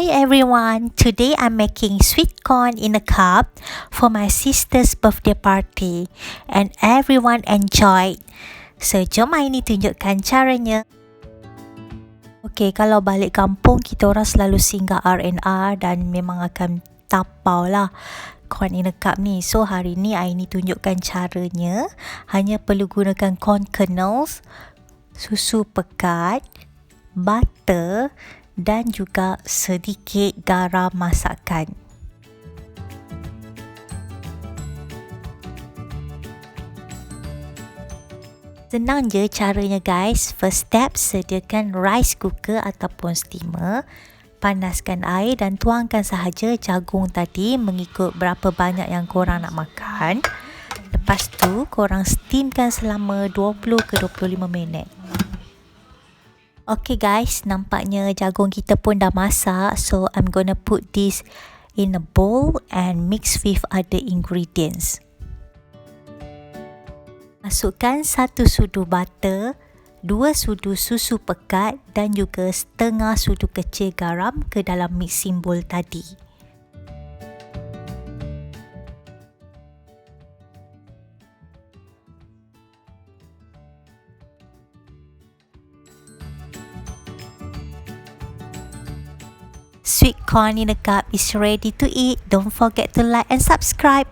Hi everyone, today I'm making sweet corn in a cup for my sister's birthday party and everyone enjoyed. So jom hari ni tunjukkan caranya. Okay, kalau balik kampung kita orang selalu singgah R&R dan memang akan tapau lah corn in a cup ni. So hari ni I ni tunjukkan caranya. Hanya perlu gunakan corn kernels, susu pekat, butter dan juga sedikit garam masakan. Senang je caranya guys. First step, sediakan rice cooker ataupun steamer. Panaskan air dan tuangkan sahaja jagung tadi mengikut berapa banyak yang korang nak makan. Lepas tu korang steamkan selama 20 ke 25 minit. Okay guys, nampaknya jagung kita pun dah masak. So I'm gonna put this in a bowl and mix with other ingredients. Masukkan 1 sudu butter, 2 sudu susu pekat dan juga setengah sudu kecil garam ke dalam mixing bowl tadi. Sweet corn in a cup is ready to eat. Don't forget to like and subscribe.